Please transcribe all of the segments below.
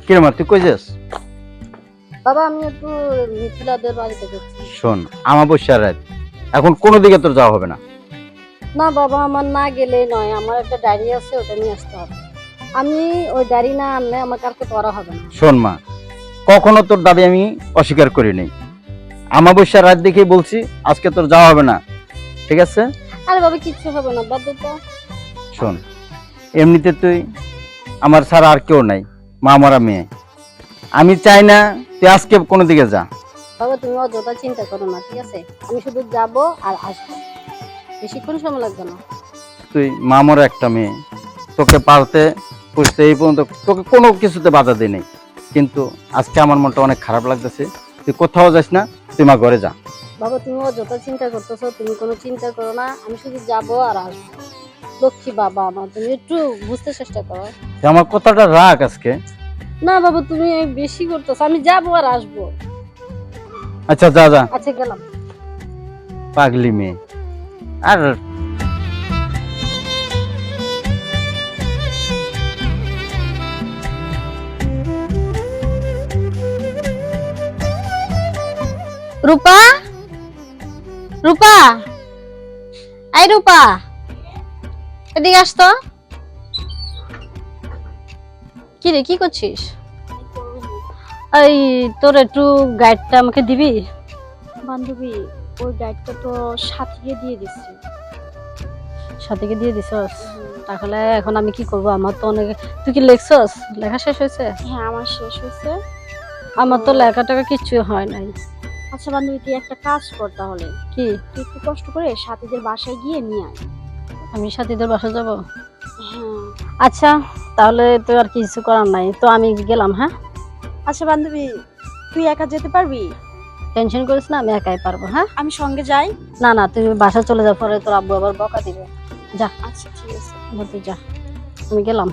কিরে মা, তুই কই যাস? বাবা আমি একটু মিথিলাদের বাড়িতে যাচ্ছি। শোন, আমাবস্যার রাত, এখন কোনো দিকে তোর যাওয়া হবে না। না বাবা, আমার না গেলেই নয়, আমার একটা ডায়েরি আছে, ওটা নিয়ে আসতে হবে। আমি ওই ডায়েরি না আনলে আমার কালকে পড়া হবে না। শোন মা, কখনো তোর দাবি আমি অস্বীকার করি নাই। আমাবস্যার রাত দেখেই বলছি আজকে তোর যাওয়া হবে না, ঠিক আছে? আরে বাবা কিচ্ছু হবে না, বাদ দে তো। শোন, এমনিতে তুই আমার ছাড়া আর কেউ নাই, মা মরা মেয়ে। আমি চাই না তুই আজকে কোনো দিকে যা। বাবা তুমি অযথা চিন্তা করো না, ঠিক আছে? আমি শুধু যাব আর আসবো, বেশিক্ষণ সময় লাগবে না। তুই মা মরা একটা মেয়ে, তোকে পালতে পুষতে এই পর্যন্ত তোকে কোনো কিছুতে বাধা দিই নাই, কিন্তু আজকে আমার মনটা অনেক খারাপ লাগতেছে। তুই কোথাও যাস না, তুই মা ঘরে যা। বাবা তুমি অযথা চিন্তা করতেছো, তুমি কোনো চিন্তা করো না, আমি শুধু যাব আর আসবো। লক্ষ্মী বাবা আমার, তুমি একটু বুঝতে চেষ্টা করো। তুই আমার কথাটা রাখ আজকে। না বাবা তুমি বেশি করতেছো, আমি যাবো আর আসবো। আচ্ছা যা যা, আচ্ছা গেলাম। পাগলি মেয়ে। আর রূপা, রূপা, এই রূপা, এদিকে আস তো। কি রে, কি করছিস? এই তোর একটু গাইডটা আমাকে দিবি? বান্ধবী, ওই গাইডটা তো সাথীকে দিয়ে দিচ্ছি। সাথীকে দিয়ে দিছস? তাহলে এখন আমি কি করব? আমার তো অনেক, তুই কি লিখছস? লেখা শেষ হয়েছে? হ্যাঁ আমার শেষ হয়েছে। আমার তো লেখা টাকা কিচ্ছু হয় নাই। আচ্ছা বান্ধবী, তুই একটা কাজ কর তাহলে, কি? তুই একটু কষ্ট করে সাথীদের বাসায় গিয়ে নিয়ে আয়। আমি সাথীদের বাসা যাব? হ্যাঁ। আচ্ছা তাহলে তো আর কিছু করার নাই, তো আমি গেলাম। হ্যাঁ আচ্ছা বান্ধবী, তুই একা যেতে পারবি? টেনশন করিস না, আমি একাই পারবো। হ্যাঁ আমি সঙ্গে যাই? না না, তুই বাসা চলে যাওয়ার পরে তোর আব্বু আবার বকা দিবে। যা, আচ্ছা ঠিক আছে। তুই যা, আমি গেলাম।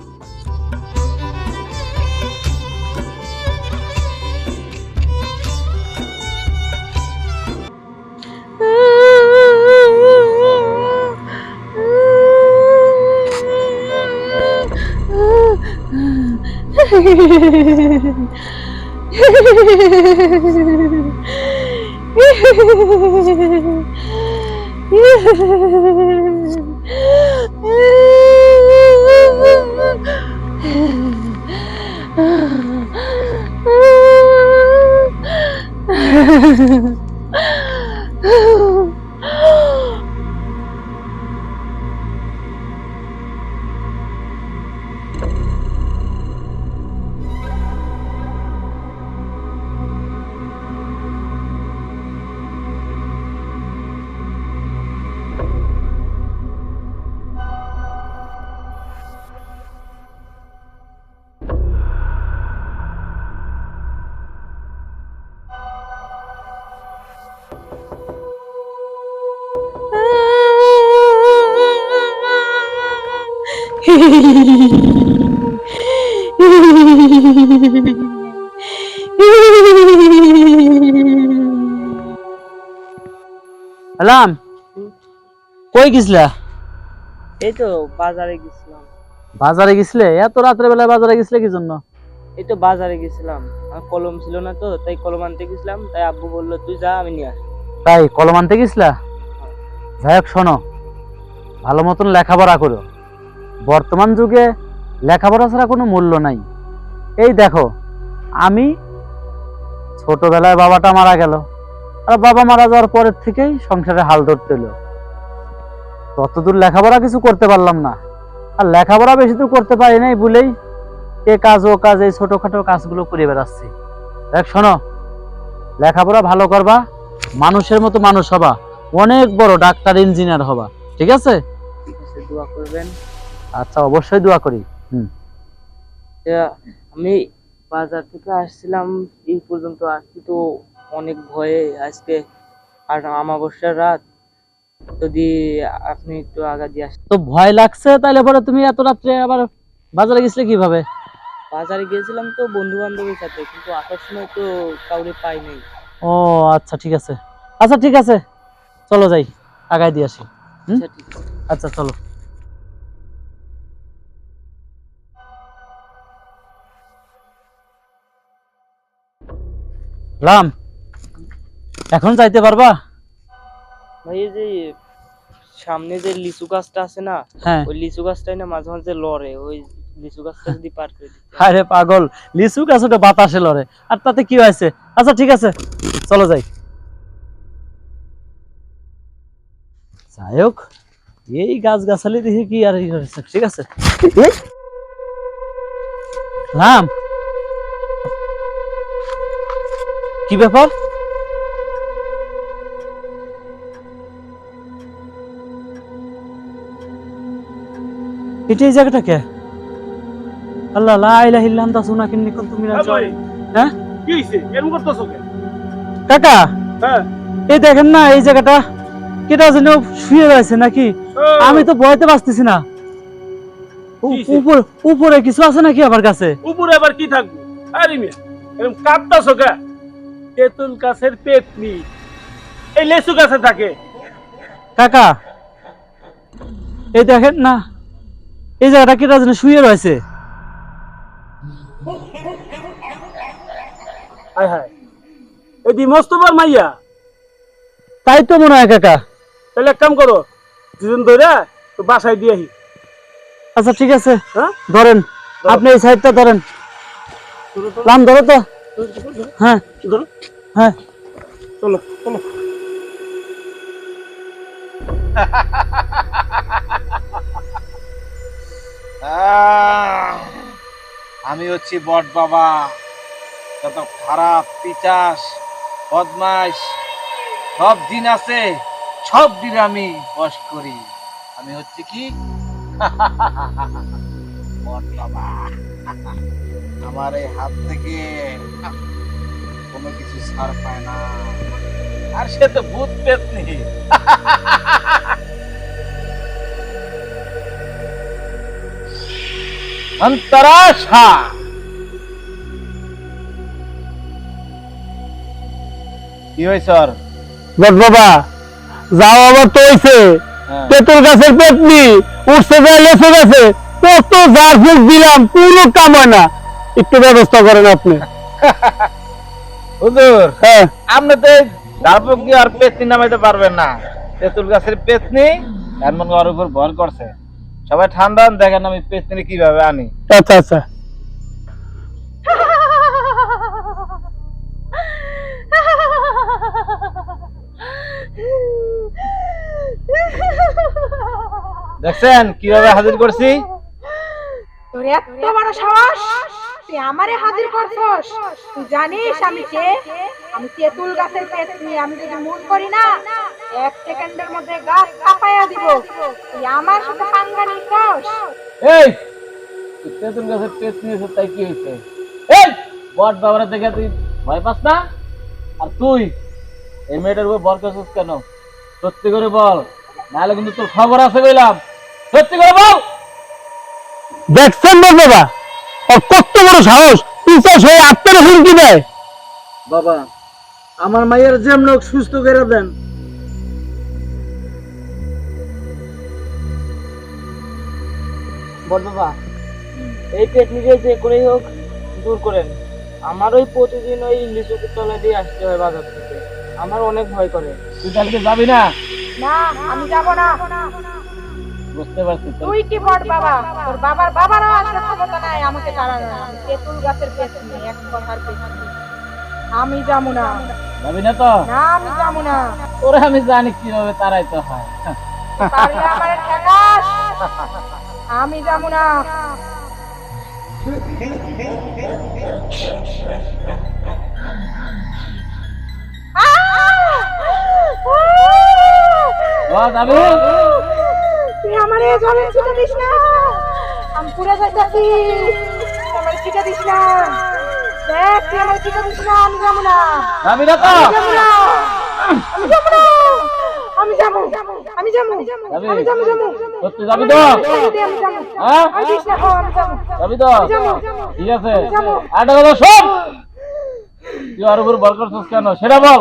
হ্যালাম, কই গেছিলা? এই তো বাজারে গেছিলাম। বাজারে গেছিলে? এত রাত্রে বেলা বাজারে গেছিলে কি জন্য? এই তো বাজারে গেছিলাম, আর কলম ছিল না তো, তাই কলম আনতে গেছিলাম। তাই আব্বু বললো তুই যা, আমি নিয়ে আসি। তাই কলম আনতে গেছিলা? যাই হোক শোনো, ভালো মতন লেখাপড়া করো। বর্তমান যুগে লেখাপড়া ছাড়া কোনো মূল্য নাই। এই দেখো, আমি ছোটবেলায় বাবাটা মারা গেল, আর বাবা মারা যাওয়ার পরের থেকেই সংসারে হাল ধরতে হলো। ততদূর লেখাপড়া কিছু করতে পারলাম না, আর লেখাপড়া বেশি দূর করতে পারি নাই বলেই এ কাজ ও কাজ, এই ছোটখাটো কাজগুলো করে বেড়াচ্ছি। দেখ শোনো, লেখাপড়া ভালো করবা, মানুষের মতো মানুষ হবা, অনেক বড় ডাক্তার ইঞ্জিনিয়ার হবা, ঠিক আছে? ঠিক আছে, দোয়া করবেন। আচ্ছা অবশ্যই দোয়া করি। আমি বাজার থেকে আসছিলাম, এই পর্যন্ত আসছি তো অনেক ভয়ে আজকে, আর আমাবস্যার রাত। যদি আপনি একটু আগা দিয়ে আসেন। তো ভয় লাগছে, তাইলে পরে তুমি এত রাত্রে আবার বাজারে গেছিলে কিভাবে? বাজারে গিয়েছিলাম তো বন্ধু বান্ধবের সাথে, কিন্তু আসার সময় তো কাউরে পাই নাই। ও আচ্ছা ঠিক আছে, আচ্ছা ঠিক আছে, চলো যাই, আগায় দিয়ে আসি। আচ্ছা ঠিক আছে। আচ্ছা চলো। লাম, এখন যাইতে পারবা? ভাই এই যে সামনে যে লিচু গাছটা আছে না, হ্যাঁ। ওই লিচু গাছটাই না মাঝে মাঝে লড়ে, ওই লিচু গাছটা যদি পার করে দিতে। আরে পাগল, লিচু গাছ ওটা বাতাসে লড়ে, আর তাতে কি হয়েছে? আচ্ছা ঠিক আছে, চলো যাই। যাই হোক, এই গাছ গাছালি দেখে কি আর ঠিক আছে। নাম কি ব্যাপার? এটা এই জায়গাটা কে? আল্লাহ লা ইলাহা ইল্লা আনতা সুবহানাকা কুনতু মিনাজ জালিমিন। হ্যাঁ কি হইছে এরকম করতেছো কেন? কাকা, হ্যাঁ এই দেখেন না এই জায়গাটা কেটা যেন শুয়ে রয়েছে নাকি? আমি তো ভয়তে বাঁচতেছি না। উপরে কিছু আছে নাকি আমার কাছে? উপরে আবার কি থাকবো? আরে মিয়া এরকম কাঁদতেছো কেন? তেঁতুল গাছের পেতনি এই লেচু গাছে থাকে। কাকা, এই দেখেন না এই জায়গাটা কেটা যেন শুয়ে রয়েছে। হায় হায়, এদি মস্তবার মাইয়া। তাই তো মনে হয় কাকা। তাহলে এক কাম করো, দুজন ধরে তো বাসায় দিয়ে আহি। আচ্ছা ঠিক আছে, হ্যাঁ ধরেন, আপনি এই সাইডটা ধরেন। লাম ধরো তো। হ্যাঁ ধরো, হ্যাঁ চলো চলো। আমি হচ্ছি বট বাবা। যত খারাপ পিচাস বদমাস সব দিন আছে, সব দিন আমি বশ করি। আমি হচ্ছে কি বট বাবা। আমার এই হাত থেকে কোনো কিছু ছাড় পায় না। আর সে তো ভূত পেতনি। অন্তরাশা কি হয়েছে? আর বাবা যাও আবার তো হইছে তেঁতুল গাছের পেতনি উঠছে যায় লেচু গাছে, কত জার ফুক দিলাম কোনো কাম হয় না। একটু ব্যবস্থা করেন আপনি। হুজুর, হ্যাঁ আপনি তো ঝাড়ফুঁক দিয়ে আর পেতনি নামাইতে পারবেন না। তেঁতুল গাছের পেতনি এমন ওর উপর ভর করছে। সবাই ঠান্ডা হন, দেখেন আমি পেতনি কিভাবে আনি। আচ্ছা আচ্ছা। দেখছেন কিভাবে হাজির করছি? তোর এত বড় সাহস, তুই আমারে হাজির করছস? তুই জানিস আমি কে? আমি তেঁতুল গাছের পেতনি। আমি যদি মন করি না, 1 সেকেন্ডের মধ্যে গাছ কাঁপাইয়া দিব। তুই আমার সাথে পাঙ্গা নিছস? এই তুই তেঁতুল গাছের পেতনি এসে তাই কি হয়েছে? এই বট বাবারা দেখে তুই ভয় পাস না? আর তুই এই মেয়েটার উপর ভর করছিস কেন? সত্যি করে বল, নাহলে কিন্তু তোর খবর আছে বললাম। সত্যি করে বল। দেখছেন বাবা ওর কত বড় সাহস, পিছাস হয়ে আত্মের হুমকি দেয়। বাবা, আমার মায়ের যেমন হোক সুস্থ করে দেন। বল বাবা, এই পেতনিকে যে করেই হোক দূর করেন। আমার ওই প্রতিদিন ওই লিচু তলা দিয়ে আসতে হয় বাজার থেকে, আমার অনেক ভয় করে। তুই কালকে যাবি না? না, আমি যাব না। বুঝতে পারছি তো। তুই কি বড় বাবা? তোর বাবার বাবারও আসলে ক্ষমতা নাই আমাকে তাড়ানোর। আমি তেঁতুল গাছের পেতনি, এক কথার পেতনি। আমি যাব না। যাবি না তো? না, আমি যাব না। তোরে আমি জানি কিভাবে তাড়াইতে হয়। পারলে আমারে ঠেকাস। আমি যাব না। ও যাবি? তুই আমারে জলে ছিটা দিস না, আমি পুড়ে যাইতাছি। আমারে ছিটা দিস না, দেখ তুই আমারে ছিটা দিস না। আমি যাবো না। যাবি না তো? যাবো না, আমি যাবো না। আমি যাবো, আমি যাবো, যাবি? আমি যাবো, যাবো। সত্যি যাবি তো? আমি যাবো। হ্যাঁ আমি দিস না, আমি যাবো। যাবি তো? আমি যাবো। ঠিক আছে, আরেকটা কথা শোন। তুই আর উপর ভর করছিস কেন সেটা বল।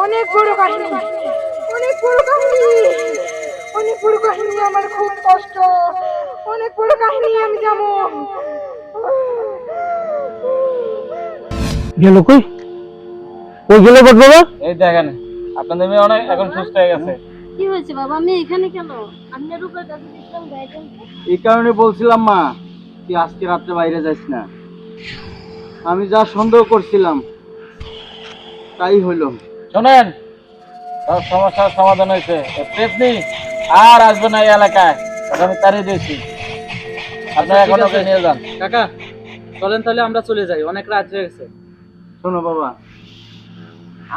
অনেক বড় কাহিনী, অনেক বড় কাহিনী, অনেক বড় কাহিনী। আমার খুব কষ্ট, অনেক বড় কাহিনী। আমি যাবো। গেল কই? ওই গেলে বট বাবা। এই দেখেন আপনাদের মেয়ে অনেক এখন সুস্থ হয়ে গেছে। কি হয়েছে বাবা, আমি এখানে কেন? আপনার উপর কাছে দিলাম গাইডেন্স। এই কারণে বলছিলাম মা, তুই আজকে রাত্রে বাইরে যাস না। আমি যা সন্দেহ করছিলাম তাই হইলো। শোনেন, সব সমস্যার সমাধান হয়েছে। পেতনি আর আসবে না এই এলাকায়, ওটা আমি তাড়িয়ে দিয়েছি। আপনি এখন ওকে নিয়ে যান। কাকা চলেন তাহলে আমরা চলে যাই, অনেক রাত হয়ে গেছে। শোনো বাবা,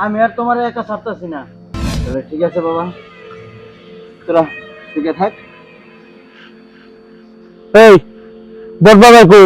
আমি আর তোমার একা ছাড়তেছি না। তাহলে ঠিক আছে বাবা, তোরা ঠিক থাক। এই বট বাবা কো